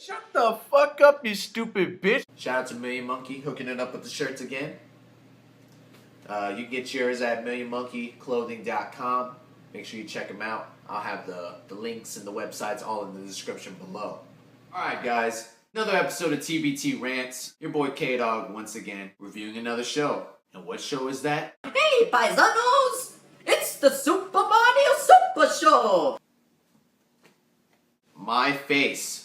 Shut the fuck up, you stupid bitch. Shout out to Million Monkey hooking it up with the shirts again. You can get yours at millionmonkeyclothing.com. Make sure you check them out. I'll have the links and the websites all in the description below. Alright guys, another episode of TBT Rants. Your boy K-Dog once again reviewing another show. And what show is that? Hey paisanos! It's the Super Mario Super Show! My face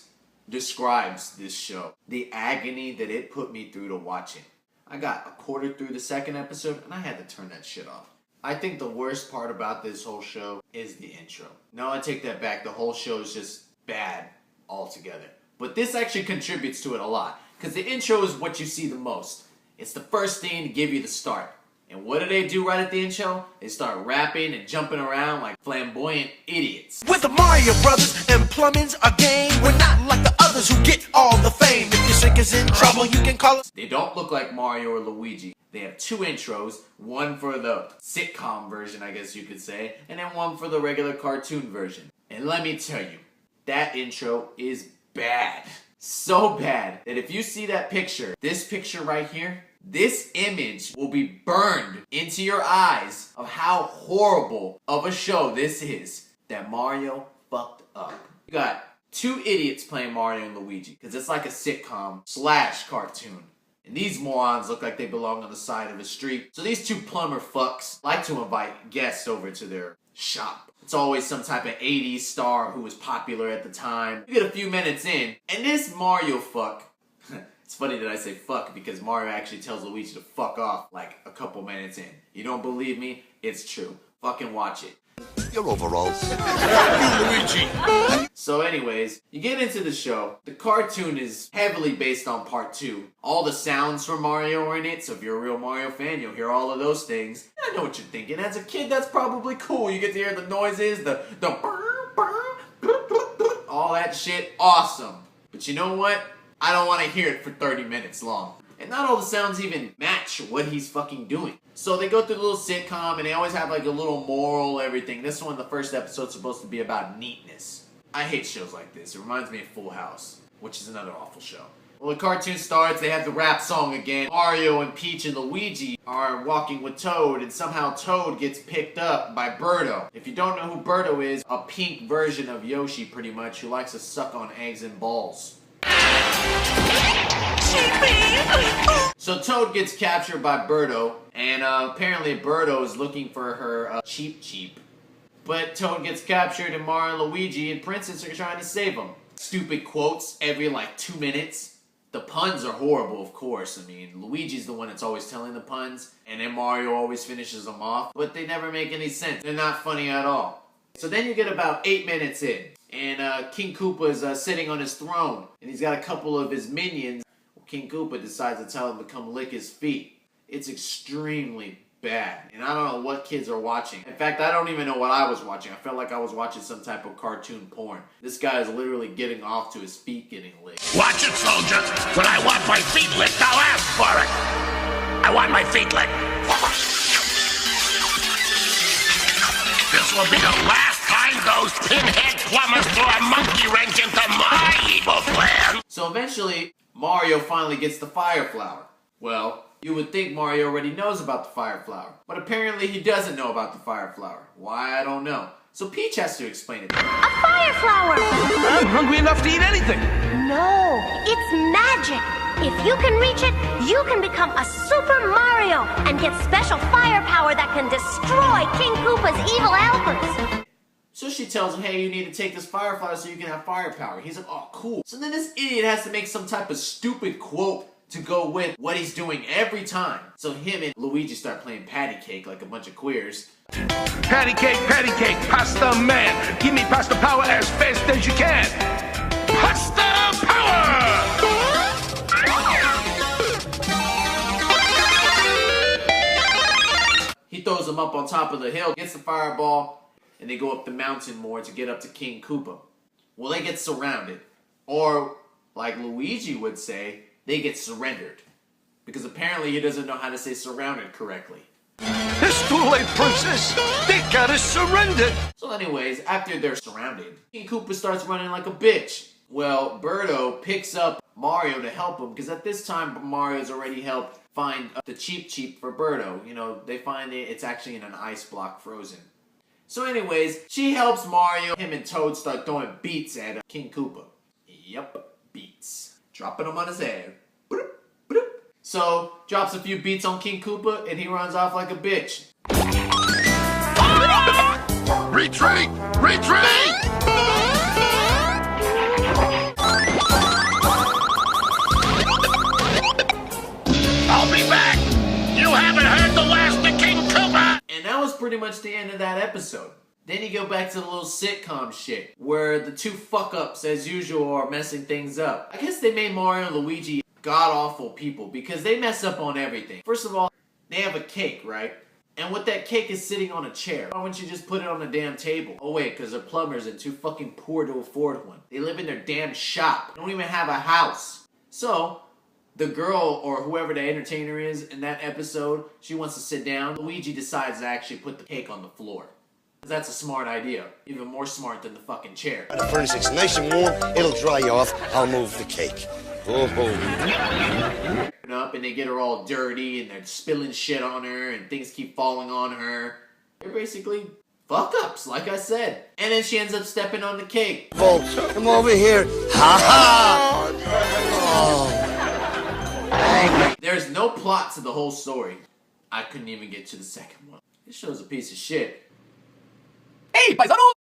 describes this show. The agony that it put me through to watch it. I got a quarter through the second episode and I had to turn that shit off. I think the worst part about this whole show is the intro. No, I take that back. The whole show is just bad altogether. But this actually contributes to it a lot. Because the intro is what you see the most. It's the first thing to give you the start. And what do they do right at the intro? They start rapping and jumping around like flamboyant idiots. With the Mario Brothers and plumbing's a game. We're not like the others who get all the fame. If your sink is in trouble, you can call us. They don't look like Mario or Luigi. They have two intros, one for the sitcom version, I guess you could say, and then one for the regular cartoon version. And let me tell you, that intro is bad. So bad that if you see that picture, this picture right here, this image will be burned into your eyes of how horrible of a show this is that Mario fucked up. You got two idiots playing Mario and Luigi, because it's like a sitcom / cartoon. And these morons look like they belong on the side of the street. So these two plumber fucks like to invite guests over to their shop. It's always some type of 80s star who was popular at the time. You get a few minutes in, and this Mario fuck, it's funny that I say fuck because Mario actually tells Luigi to fuck off like a couple minutes in. You don't believe me? It's true. Fucking watch it. Your overalls. Luigi. So anyways, you get into the show. The cartoon is heavily based on part 2. All the sounds from Mario are in it, so if you're a real Mario fan, you'll hear all of those things. I know what you're thinking. As a kid, that's probably cool. You get to hear the noises, the all that shit. Awesome. But you know what? I don't want to hear it for 30 minutes long. And not all the sounds even match what he's fucking doing. So they go through the little sitcom and they always have like a little moral, everything. This one, the first episode's supposed to be about neatness. I hate shows like this. It reminds me of Full House, which is another awful show. Well, the cartoon starts, they have the rap song again. Mario and Peach and Luigi are walking with Toad, and somehow Toad gets picked up by Birdo. If you don't know who Birdo is, a pink version of Yoshi pretty much, who likes to suck on eggs and balls. So Toad gets captured by Birdo, and apparently Birdo is looking for her Cheep. But Toad gets captured, and Mario, Luigi, and Princess are trying to save him. Stupid quotes every like 2 minutes. The puns are horrible, of course. I mean, Luigi's the one that's always telling the puns, and then Mario always finishes them off, but they never make any sense. They're not funny at all. So then you get about 8 minutes in, and King Koopa is sitting on his throne, and he's got a couple of his minions. King Koopa decides to tell him to come lick his feet. It's extremely bad, and I don't know what kids are watching. In fact, I don't even know what I was watching. I felt like I was watching some type of cartoon porn. This guy is literally getting off to his feet getting licked. Watch it, soldier. When I want my feet licked, I'll ask for it. I want my feet licked. This will be the last time those pinhead plumbers throw a monkey wrench into my evil plan. So eventually, Mario finally gets the fire flower. Well, you would think Mario already knows about the fire flower, but apparently he doesn't know about the fire flower. Why, I don't know. So Peach has to explain it to him. A fire flower! I'm hungry enough to eat anything. No, it's magic. If you can reach it, you can become a Super Mario and get special fire power that can destroy King Koopa's evil helpers. So she tells him, hey, you need to take this fire flower so you can have fire power. He's like, oh, cool. So then this idiot has to make some type of stupid quote to go with what he's doing every time. So him and Luigi start playing patty cake like a bunch of queers. Patty cake, pasta man. Give me pasta power as fast as you can. Pasta power! He throws him up on top of the hill, gets the fireball, and they go up the mountain more to get up to King Koopa. Well, they get surrounded. Or, like Luigi would say, they get surrendered. Because apparently he doesn't know how to say surrounded correctly. It's too late, princess. They gotta surrender. So anyways, after they're surrounded, King Koopa starts running like a bitch. Well, Birdo picks up Mario to help him, because at this time, Mario's already helped find the Cheep for Birdo. You know, they find it's actually in an ice block frozen. So anyways, she helps Mario. Him and Toad start throwing beats at King Koopa. Yep, beats. Dropping them on his head. Bloop, bloop. So, drops a few beats on King Koopa, and he runs off like a bitch. Retreat! Retreat! I'll be back! You haven't heard the last of King Koopa! And that was pretty much the end of that episode. Then you go back to the little sitcom shit, where the two fuck-ups, as usual, are messing things up. I guess they made Mario and Luigi god-awful people, because they mess up on everything. First of all, they have a cake, right? And with that cake is sitting on a chair. Why wouldn't you just put it on a damn table? Oh wait, because they're plumbers and too fucking poor to afford one. They live in their damn shop. They don't even have a house. So, the girl, or whoever the entertainer is in that episode, she wants to sit down. Luigi decides to actually put the cake on the floor. That's a smart idea. Even more smart than the fucking chair. The furnace is nice and warm, it'll dry off, I'll move the cake. Up and they get her all dirty and they're spilling shit on her and things keep falling on her. They're basically fuck-ups, like I said. And then she ends up stepping on the cake. Folks, come over here. Ha ha! There's no plot to the whole story. I couldn't even get to the second one. This show's a piece of shit. Hey, paisano!